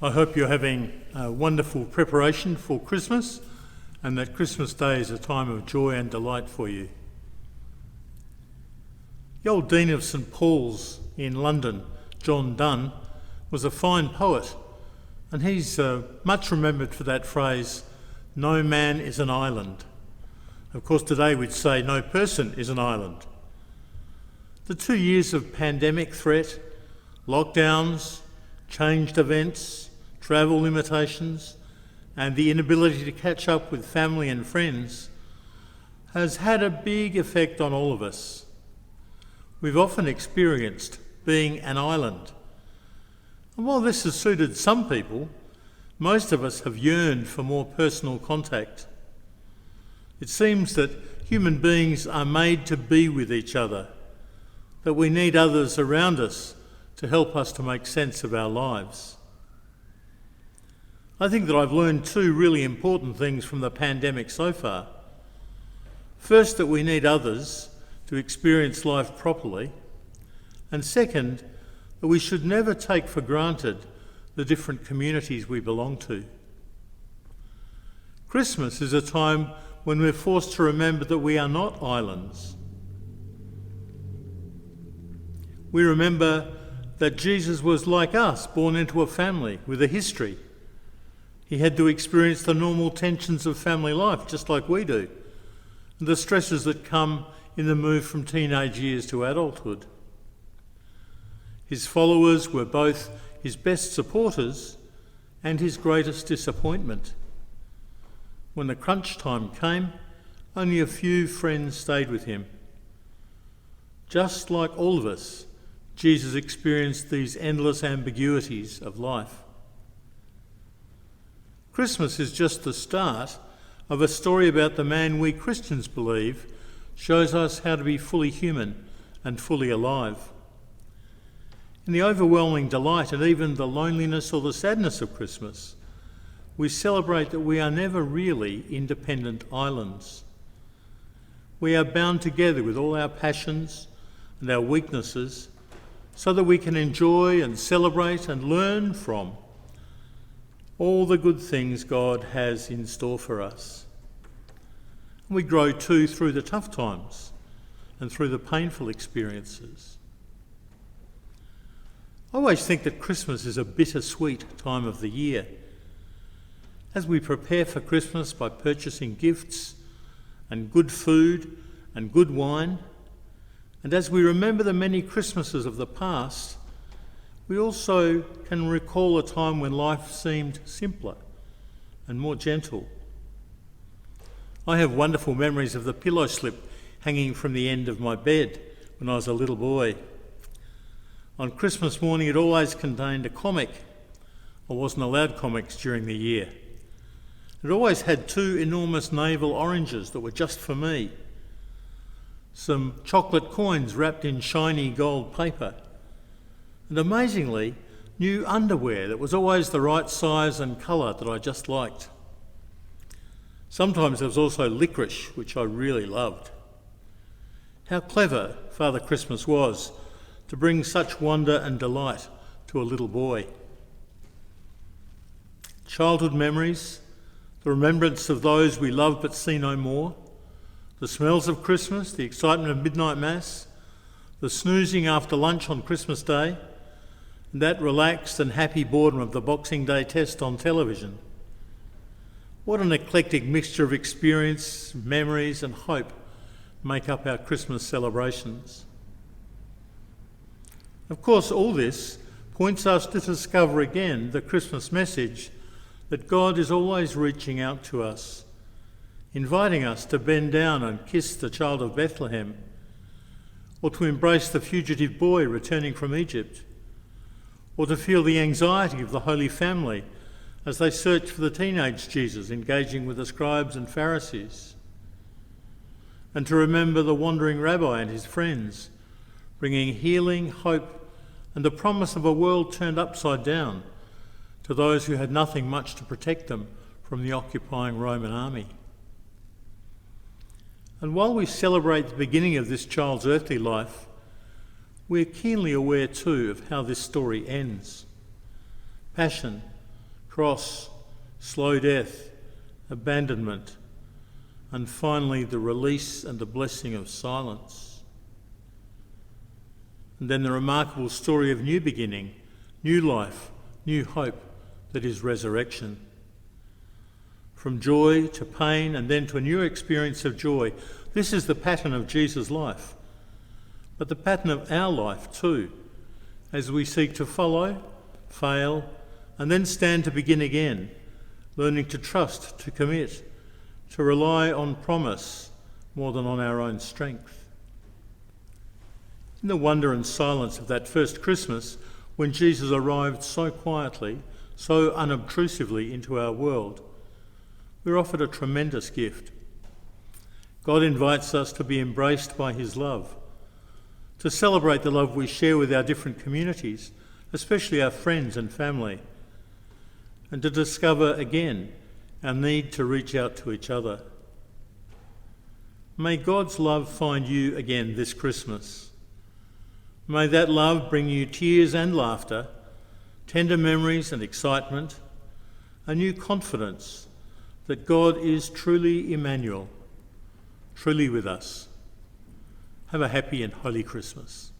I hope you're having a wonderful preparation for Christmas and that Christmas Day is a time of joy and delight for you. The old Dean of St Paul's in London, John Donne, was a fine poet, and he's much remembered for that phrase, "No man is an island." Of course, today we'd say no person is an island. The 2 years of pandemic threat, lockdowns, changed events, travel limitations, and the inability to catch up with family and friends has had a big effect on all of us. We've often experienced being an island. And while this has suited some people, most of us have yearned for more personal contact. It seems that human beings are made to be with each other, that we need others around us to help us to make sense of our lives. I think that I've learned two really important things from the pandemic so far. First, that we need others to experience life properly, and second, that we should never take for granted the different communities we belong to. Christmas is a time when we're forced to remember that we are not islands. We remember that Jesus was like us, born into a family with a history. He had to experience the normal tensions of family life, just like we do, and the stresses that come in the move from teenage years to adulthood. His followers were both his best supporters and his greatest disappointment. When the crunch time came, only a few friends stayed with him. Just like all of us, Jesus experienced these endless ambiguities of life. Christmas is just the start of a story about the man we Christians believe shows us how to be fully human and fully alive. In the overwhelming delight and even the loneliness or the sadness of Christmas, we celebrate that we are never really independent islands. We are bound together with all our passions and our weaknesses so that we can enjoy and celebrate and learn from all the good things God has in store for us. We grow too through the tough times and through the painful experiences. I always think that Christmas is a bittersweet time of the year. As we prepare for Christmas by purchasing gifts and good food and good wine, and as we remember the many Christmases of the past, we also can recall a time when life seemed simpler and more gentle. I have wonderful memories of the pillow slip hanging from the end of my bed when I was a little boy. On Christmas morning, it always contained a comic. I wasn't allowed comics during the year. It always had 2 enormous navel oranges that were just for me, some chocolate coins wrapped in shiny gold paper, and amazingly, new underwear that was always the right size and colour that I just liked. Sometimes there was also licorice, which I really loved. How clever Father Christmas was to bring such wonder and delight to a little boy. Childhood memories, the remembrance of those we love but see no more, the smells of Christmas, the excitement of midnight mass, the snoozing after lunch on Christmas Day, and that relaxed and happy boredom of the Boxing Day test on television. What an eclectic mixture of experience, memories and hope make up our Christmas celebrations. Of course, all this points us to discover again the Christmas message that God is always reaching out to us, inviting us to bend down and kiss the child of Bethlehem, or to embrace the fugitive boy returning from Egypt, or to feel the anxiety of the Holy Family as they search for the teenage Jesus engaging with the scribes and Pharisees, and to remember the wandering rabbi and his friends, bringing healing, hope, and the promise of a world turned upside down to those who had nothing much to protect them from the occupying Roman army. And while we celebrate the beginning of this child's earthly life, we're keenly aware too of how this story ends. Passion, cross, slow death, abandonment, and finally the release and the blessing of silence. And then the remarkable story of new beginning, new life, new hope, that is resurrection. From joy to pain and then to a new experience of joy. This is the pattern of Jesus' life, but the pattern of our life too, as we seek to follow, fail, and then stand to begin again, learning to trust, to commit, to rely on promise more than on our own strength. In the wonder and silence of that first Christmas, when Jesus arrived so quietly, so unobtrusively into our world, we're offered a tremendous gift. God invites us to be embraced by his love, to celebrate the love we share with our different communities, especially our friends and family, and to discover again our need to reach out to each other. May God's love find you again this Christmas. May that love bring you tears and laughter, tender memories and excitement, a new confidence that God is truly Emmanuel, truly with us. Have a happy and holy Christmas.